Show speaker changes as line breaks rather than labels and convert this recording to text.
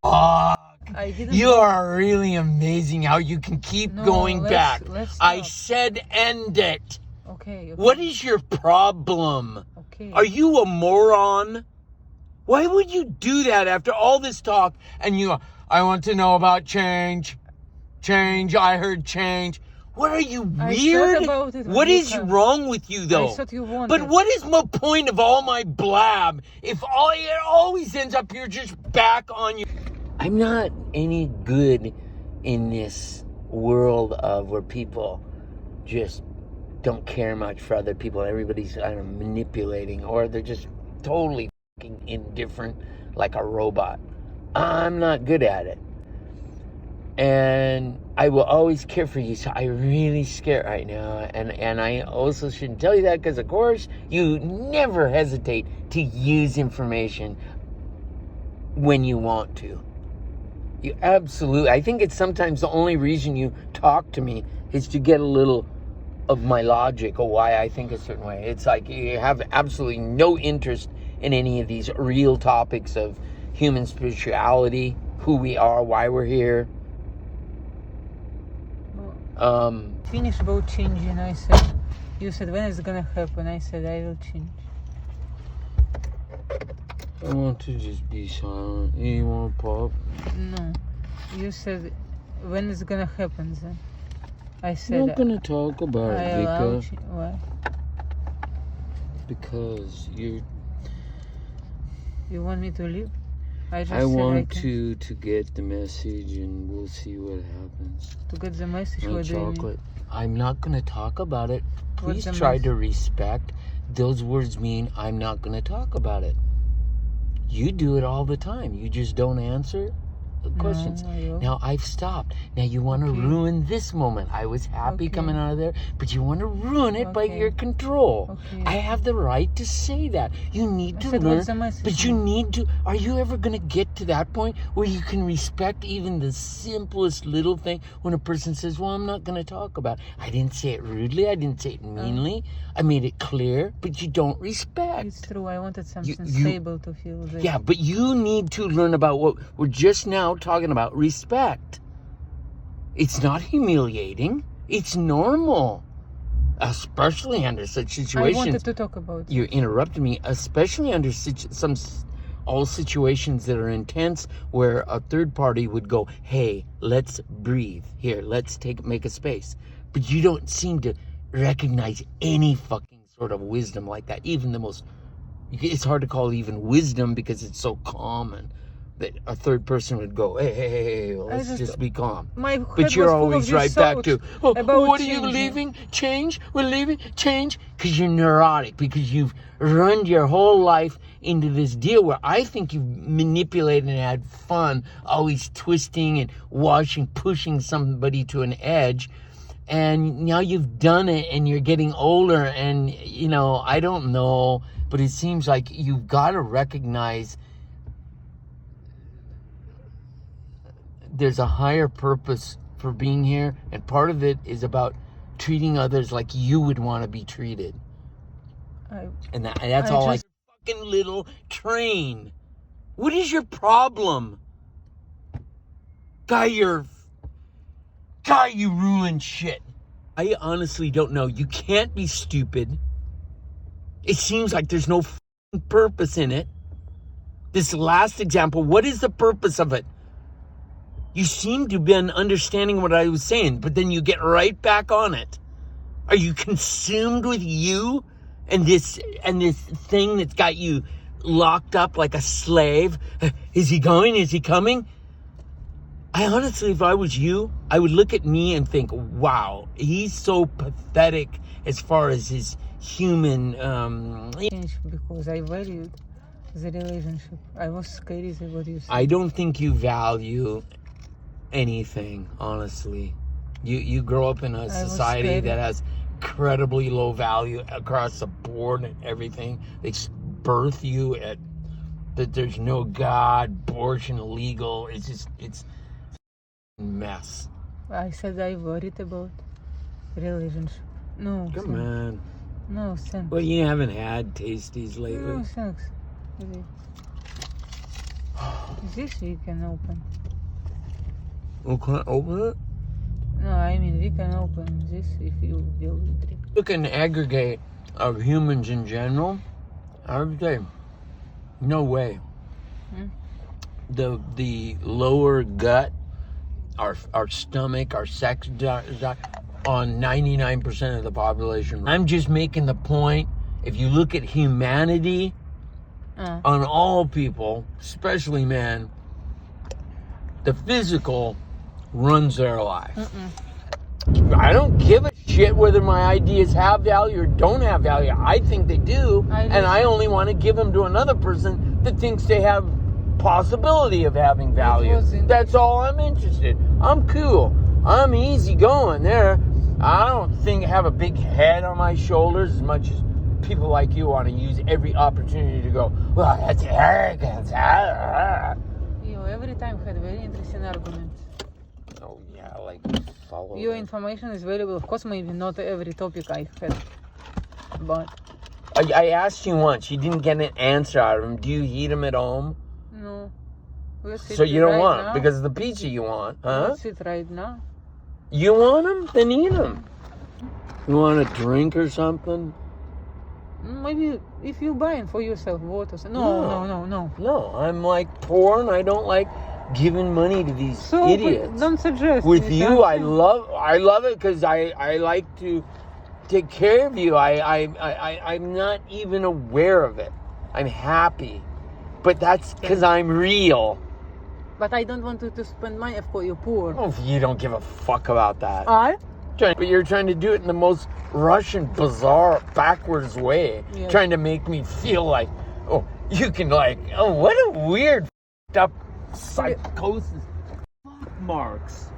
I didn't.
You are really amazing how you can keep going back.
Let's
I
stop.
said end it.
Okay.
What is your problem?
Okay.
Are you a moron? Why would you do that after all this talk? And I want to know about change. Change, I heard change. What are you, weird?
I thought about it.
What is wrong with you, though?
I thought you wanted.
But what is the point of all my blab if it always ends up here just back on you? I'm not any good in this world of where people just don't care much for other people. Everybody's kind of manipulating, or they're just totally fucking indifferent like a robot. I'm not good at it. And I will always care for you, so I'm really scared right now. And I also shouldn't tell you that because, of course, you never hesitate to use information when you want to. You absolutely, I think it's sometimes the only reason you talk to me is to get a little of my logic or why I think a certain way. It's like you have absolutely no interest in any of these real topics of human spirituality, who we are, why we're here.
Finish about changing. I said, you said when it's gonna happen. I said I will change.
I want to just be silent. You want to pop?
No, you said when it's gonna happen. Then I said
I'm not gonna talk about it, Vika.
Why?
Because you
want me to leave?
I want to get the message, and we'll see what happens.
To get the message,
My
what
chocolate.
do you mean?
I'm not going to talk about it. Please
What's the
try to respect. Those words mean I'm not going to talk about it. You do it all the time. You just don't answer the questions.
No,
now I've stopped. Now you want to ruin this moment. I was happy coming out of there, but you want to ruin it by your control. I have the right to say that. You need to learn, but you need to. Are you ever going to get to that point where you can respect even the simplest little thing when a person says, well, I'm not going to talk about it. I didn't say it rudely. I didn't say it meanly. I made it clear, but you don't respect.
It's true. I wanted something stable to feel.
Yeah, but you need to learn about what we're just now talking about, respect. It's not humiliating. It's normal. Especially under such situations.
I wanted to talk about
You interrupted me. Especially under all situations that are intense where a third party would go, hey, let's breathe. Here, let's make a space. But you don't seem to recognize any fucking sort of wisdom like that. Even the most, it's hard to call even wisdom because it's so common that a third person would go, hey, let's just be calm. But you're always right back to, what are you leaving? Change? We're leaving? Change? Because you're neurotic, because you've run your whole life into this deal where I think you've manipulated and had fun, always twisting and pushing somebody to an edge. And now you've done it and you're getting older and, I don't know, but it seems like you've got to recognize there's a higher purpose for being here, and part of it is about treating others like you would want to be treated. That's all I fucking little train. What is your problem? Guy, you ruin shit. I honestly don't know. You can't be stupid. It seems like there's no purpose in it. This last example, what is the purpose of it? You seem to have been understanding what I was saying, but then you get right back on it. Are you consumed with you and this thing that's got you locked up like a slave? Is he going? Is he coming? I honestly, if I was you, I would look at me and think, wow, he's so pathetic as far as his human...
Because I valued the relationship. I was scared of what you said.
I don't think you value anything, honestly. You grow up in a society that has incredibly low value across the board and everything. They birth you that there's no God, abortion illegal. It's mess.
I said I worried about relationship. No.
Come on.
No, thanks.
Well, you haven't had tasties lately.
No, thanks. Really. This we can open.
We can't open it?
No, I mean we can open this if you will drink.
Look at an aggregate of humans in general. I would say, no way. The lower gut, our stomach, our sex on 99% of the population. I'm just making the point, if you look at humanity on all people, especially men, the physical runs their life. I don't give a shit whether my ideas have value or don't have value. I think they do, and I only want to give them to another person that thinks they have possibility of having value. That's all I'm interested. I'm cool. I'm easy going there. I don't think I have a big head on my shoulders as much as people like you want to use every opportunity to go, well, that's arrogance.
You every time had very interesting arguments.
Oh, yeah, like follow.
Your information is valuable. Of course, maybe not every topic I had, but...
I asked you once. You didn't get an answer out of him. Do you eat them at home?
No.
So you don't want
now.
because of the pizza you want, huh?
Let's sit right now.
You want them? Then eat them. You want a drink or something?
Maybe if you buying for yourself water. No.
No, I'm like poor and I don't like giving money to these
So
idiots.
don't suggest.
With
me
you, I
something.
love it because I like to take care of you. I'm not even aware of it. I'm happy, but that's because I'm real.
But I don't want you to spend money. Of course, you're poor.
Oh, you don't give a fuck about that.
I?
But you're trying to do it in the most Russian, bizarre, backwards way.
Yes.
Trying to make me feel like, oh, you can like, oh, what a weird, up psychosis. Fuck Marx.